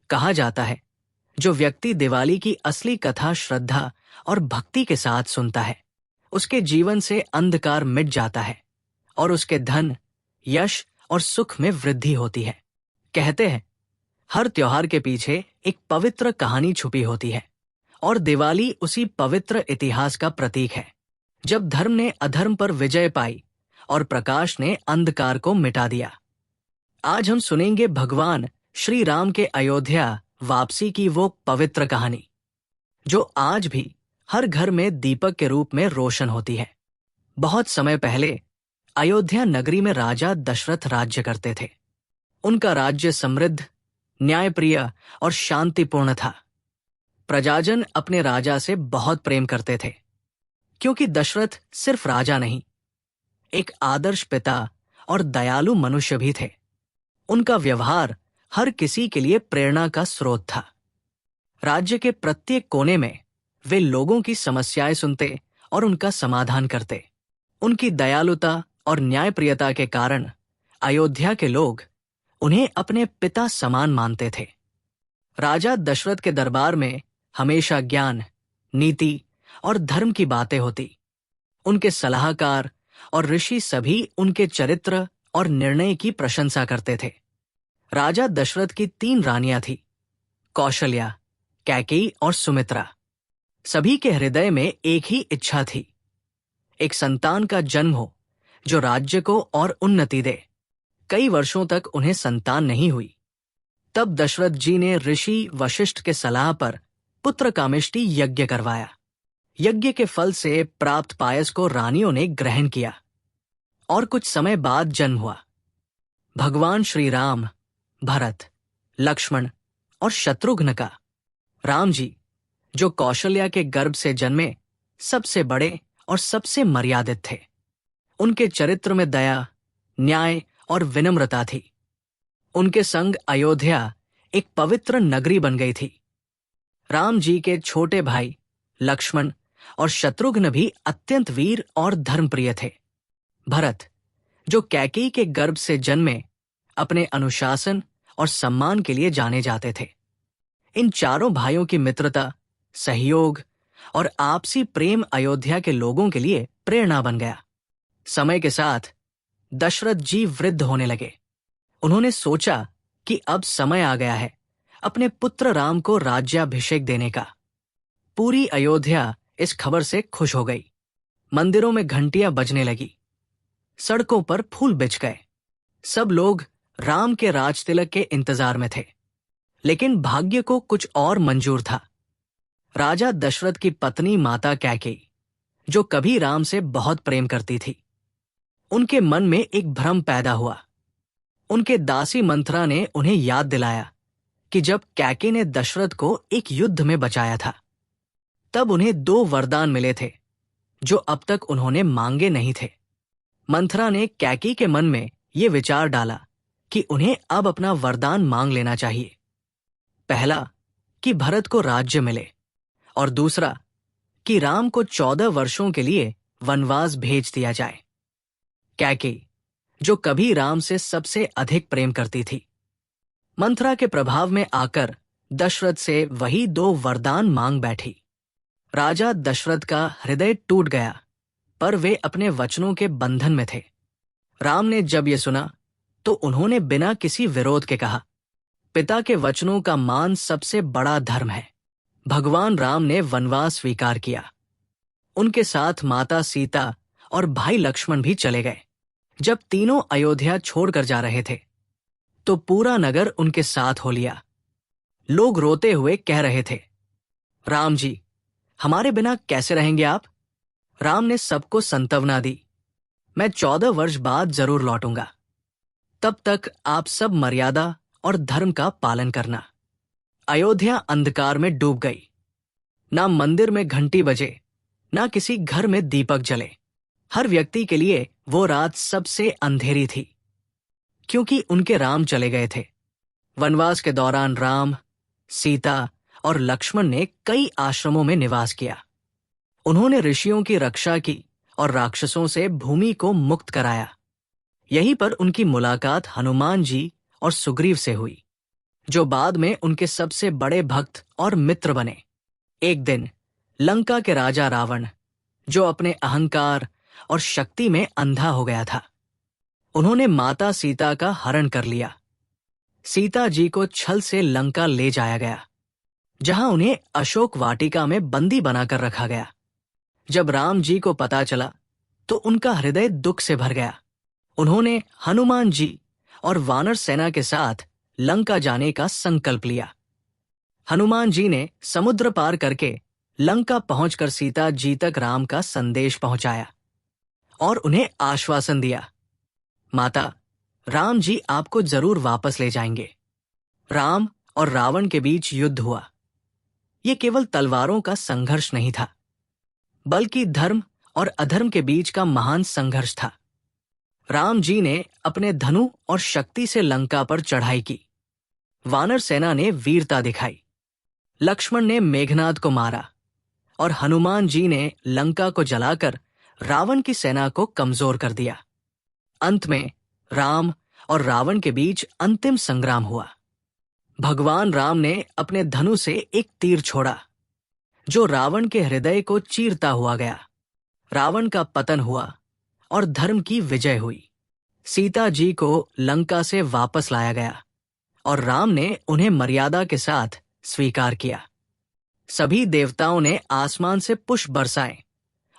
कहा जाता है, जो व्यक्ति दिवाली की असली कथा श्रद्धा और भक्ति के साथ सुनता है, उसके जीवन से अंधकार मिट जाता है और उसके धन, यश और सुख में वृद्धि होती है। कहते हैं, हर त्योहार के पीछे एक पवित्र कहानी छुपी होती है और दिवाली उसी पवित्र इतिहास का प्रतीक है, जब धर्म ने अधर्म पर विजय पाई और प्रकाश ने अंधकार को मिटा दिया। आज हम सुनेंगे भगवान श्री राम के अयोध्या वापसी की वो पवित्र कहानी, जो आज भी हर घर में दीपक के रूप में रोशन होती है। बहुत समय पहले अयोध्या नगरी में राजा दशरथ राज्य करते थे। उनका राज्य समृद्ध, न्यायप्रिय और शांतिपूर्ण था। प्रजाजन अपने राजा से बहुत प्रेम करते थे, क्योंकि दशरथ सिर्फ राजा नहीं, एक आदर्श पिता और दयालु मनुष्य भी थे। उनका व्यवहार हर किसी के लिए प्रेरणा का स्रोत था। राज्य के प्रत्येक कोने में वे लोगों की समस्याएं सुनते और उनका समाधान करते। उनकी दयालुता और न्यायप्रियता के कारण अयोध्या के लोग उन्हें अपने पिता समान मानते थे। राजा दशरथ के दरबार में हमेशा ज्ञान, नीति और धर्म की बातें होती। उनके सलाहकार और ऋषि सभी उनके चरित्र और निर्णय की प्रशंसा करते थे। राजा दशरथ की 3 रानियां थीं, कौशल्या, कैकेयी और सुमित्रा। सभी के हृदय में एक ही इच्छा थी, एक संतान का जन्म हो जो राज्य को और उन्नति दे। कई वर्षों तक उन्हें संतान नहीं हुई। तब दशरथ जी ने ऋषि वशिष्ठ के सलाह पर पुत्र कामेष्टि यज्ञ करवाया। यज्ञ के फल से प्राप्त पायस को रानियों ने ग्रहण किया और कुछ समय बाद जन्म हुआ। भगवान श्री राम, भरत, लक्ष्मण और शत्रुघ्न का राम जी, जो कौशल्या के गर्भ से जन्मे, सबसे बड़े और सबसे मर्यादित थे। उनके चरित्र में दया, न्याय और विनम्रता थी। उनके संग अयोध्या एक पवित्र नगरी बन गई थी। राम जी के छोटे भाई लक्ष्मण और शत्रुघ्न भी अत्यंत वीर और धर्मप्रिय थे। भरत, जो कैकेयी के गर्भ से जन्मे, अपने अनुशासन और सम्मान के लिए जाने जाते थे। इन चारों भाइयों की मित्रता, सहयोग और आपसी प्रेम अयोध्या के लोगों के लिए प्रेरणा बन गया। समय के साथ दशरथ जी वृद्ध होने लगे। उन्होंने सोचा कि अब समय आ गया है अपने पुत्र राम को राज्याभिषेक देने का। पूरी अयोध्या इस खबर से खुश हो गई। मंदिरों में घंटियां बजने लगी, सड़कों पर फूल बिछ गए। सब लोग राम के राजतिलक के इंतजार में थे। लेकिन भाग्य को कुछ और मंजूर था। राजा दशरथ की पत्नी माता कैकेयी, जो कभी राम से बहुत प्रेम करती थी, उनके मन में एक भ्रम पैदा हुआ। उनके दासी मंथरा ने उन्हें याद दिलाया कि जब कैकेयी ने दशरथ को एक युद्ध में बचाया था, तब उन्हें 2 वरदान मिले थे जो अब तक उन्होंने मांगे नहीं थे। मंथरा ने कैकेयी के मन में ये विचार डाला कि उन्हें अब अपना वरदान मांग लेना चाहिए। पहला, कि भरत को राज्य मिले, और दूसरा, कि राम को 14 वर्षों के लिए वनवास भेज दिया जाए। कैकेयी, जो कभी राम से सबसे अधिक प्रेम करती थी, मंथरा के प्रभाव में आकर दशरथ से वही 2 वरदान मांग बैठी। राजा दशरथ का हृदय टूट गया, पर वे अपने वचनों के बंधन में थे। राम ने जब ये सुना तो उन्होंने बिना किसी विरोध के कहा, पिता के वचनों का मान सबसे बड़ा धर्म है। भगवान राम ने वनवास स्वीकार किया। उनके साथ माता सीता और भाई लक्ष्मण भी चले गए। जब तीनों अयोध्या छोड़कर जा रहे थे, तो पूरा नगर उनके साथ हो लिया। लोग रोते हुए कह रहे थे, राम जी, हमारे बिना कैसे रहेंगे आप? राम ने सबको सांत्वना दी, मैं 14 वर्ष बाद जरूर लौटूंगा। तब तक आप सब मर्यादा और धर्म का पालन करना। अयोध्या अंधकार में डूब गई। ना मंदिर में घंटी बजे, ना किसी घर में दीपक जले। हर व्यक्ति के लिए वो रात सबसे अंधेरी थी, क्योंकि उनके राम चले गए थे। वनवास के दौरान राम, सीता और लक्ष्मण ने कई आश्रमों में निवास किया। उन्होंने ऋषियों की रक्षा की और राक्षसों से भूमि को मुक्त कराया। यहीं पर उनकी मुलाकात हनुमान जी और सुग्रीव से हुई। जो बाद में उनके सबसे बड़े भक्त और मित्र बने। एक दिन लंका के राजा रावण, जो अपने अहंकार और शक्ति में अंधा हो गया था, उन्होंने माता सीता का हरण कर लिया। सीता जी को छल से लंका ले जाया गया, जहां उन्हें अशोक वाटिका में बंदी बनाकर रखा गया। जब राम जी को पता चला तो उनका हृदय दुख से भर गया। उन्होंने हनुमान जी और वानर सेना के साथ लंका जाने का संकल्प लिया। हनुमान जी ने समुद्र पार करके लंका पहुंचकर सीता जी तक राम का संदेश पहुंचाया और उन्हें आश्वासन दिया, माता, राम जी आपको जरूर वापस ले जाएंगे। राम और रावण के बीच युद्ध हुआ। यह केवल तलवारों का संघर्ष नहीं था, बल्कि धर्म और अधर्म के बीच का महान संघर्ष था। राम जी ने अपने धनु और शक्ति से लंका पर चढ़ाई की। वानर सेना ने वीरता दिखाई। लक्ष्मण ने मेघनाद को मारा और हनुमान जी ने लंका को जलाकर रावण की सेना को कमजोर कर दिया। अंत में राम और रावण के बीच अंतिम संग्राम हुआ। भगवान राम ने अपने धनु से एक तीर छोड़ा, जो रावण के हृदय को चीरता हुआ गया। रावण का पतन हुआ और धर्म की विजय हुई। सीता जी को लंका से वापस लाया गया और राम ने उन्हें मर्यादा के साथ स्वीकार किया। सभी देवताओं ने आसमान से पुष्प बरसाए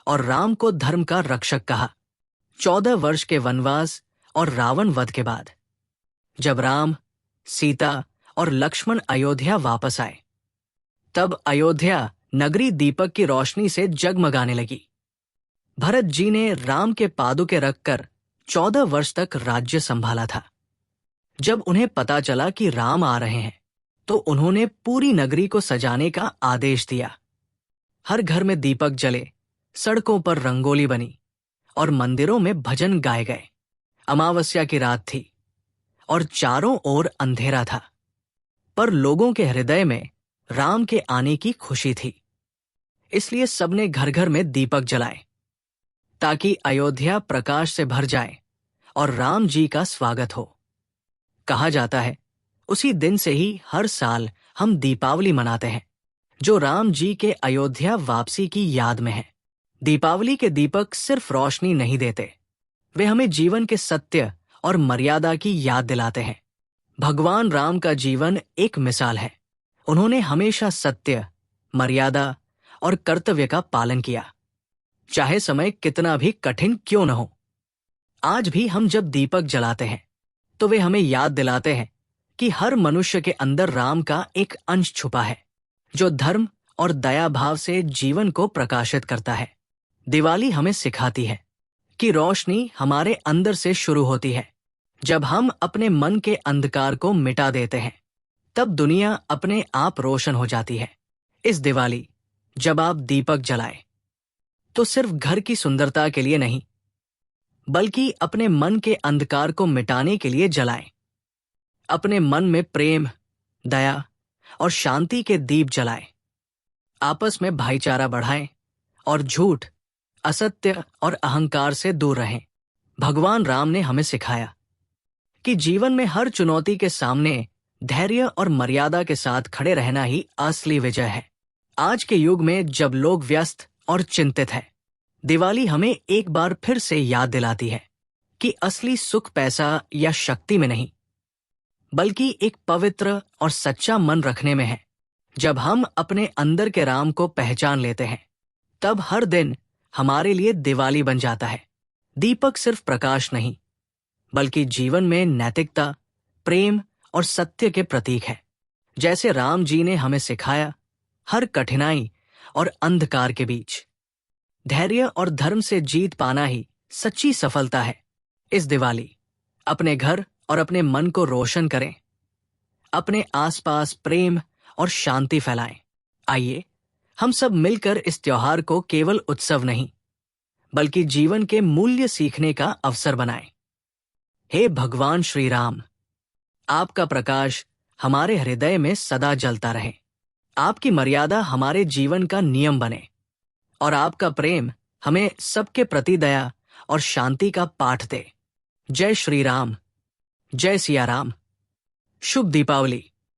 और राम को धर्म का रक्षक कहा। 14 वर्ष के वनवास और रावण वध के बाद जब राम, सीता और लक्ष्मण अयोध्या वापस आए, तब अयोध्या नगरी दीपक की रोशनी से जगमगाने लगी। भरत जी ने राम के पादुके रखकर 14 वर्ष तक राज्य संभाला था। जब उन्हें पता चला कि राम आ रहे हैं, तो उन्होंने पूरी नगरी को सजाने का आदेश दिया। हर घर में दीपक जले, सड़कों पर रंगोली बनी और मंदिरों में भजन गाए गए। अमावस्या की रात थी और चारों ओर अंधेरा था, पर लोगों के हृदय में राम के आने की खुशी थी। इसलिए सबने घर घर में दीपक जलाए, ताकि अयोध्या प्रकाश से भर जाए और राम जी का स्वागत हो। कहा जाता है, उसी दिन से ही हर साल हम दीपावली मनाते हैं, जो राम जी के अयोध्या वापसी की याद में है। दीपावली के दीपक सिर्फ रोशनी नहीं देते, वे हमें जीवन के सत्य और मर्यादा की याद दिलाते हैं। भगवान राम का जीवन एक मिसाल है। उन्होंने हमेशा सत्य, मर्यादा और कर्तव्य का पालन किया, चाहे समय कितना भी कठिन क्यों न हो। आज भी हम जब दीपक जलाते हैं, तो वे हमें याद दिलाते हैं कि हर मनुष्य के अंदर राम का एक अंश छुपा है, जो धर्म और दया भाव से जीवन को प्रकाशित करता है। दिवाली हमें सिखाती है कि रोशनी हमारे अंदर से शुरू होती है। जब हम अपने मन के अंधकार को मिटा देते हैं, तब दुनिया अपने आप रोशन हो जाती है। इस दिवाली जब आप दीपक जलाएं, तो सिर्फ घर की सुंदरता के लिए नहीं, बल्कि अपने मन के अंधकार को मिटाने के लिए जलाएं। अपने मन में प्रेम, दया और शांति के दीप जलाएं। आपस में भाईचारा बढ़ाएं और झूठ, असत्य और अहंकार से दूर रहें। भगवान राम ने हमें सिखाया कि जीवन में हर चुनौती के सामने धैर्य और मर्यादा के साथ खड़े रहना ही असली विजय है। आज के युग में जब लोग व्यस्त और चिंतित हैं, दिवाली हमें एक बार फिर से याद दिलाती है कि असली सुख पैसा या शक्ति में नहीं, बल्कि एक पवित्र और सच्चा मन रखने में है। जब हम अपने अंदर के राम को पहचान लेते हैं, तब हर दिन हमारे लिए दिवाली बन जाता है। दीपक सिर्फ प्रकाश नहीं, बल्कि जीवन में नैतिकता, प्रेम और सत्य के प्रतीक है। जैसे राम जी ने हमें सिखाया, हर कठिनाई और अंधकार के बीच धैर्य और धर्म से जीत पाना ही सच्ची सफलता है। इस दिवाली अपने घर और अपने मन को रोशन करें, अपने आसपास प्रेम और शांति फैलाएं। आइए हम सब मिलकर इस त्योहार को केवल उत्सव नहीं, बल्कि जीवन के मूल्य सीखने का अवसर बनाएं। हे भगवान श्री राम, आपका प्रकाश हमारे हृदय में सदा जलता रहे। आपकी मर्यादा हमारे जीवन का नियम बने और आपका प्रेम हमें सबके प्रति दया और शांति का पाठ दे। जय श्री राम, जय सिया राम। शुभ दीपावली।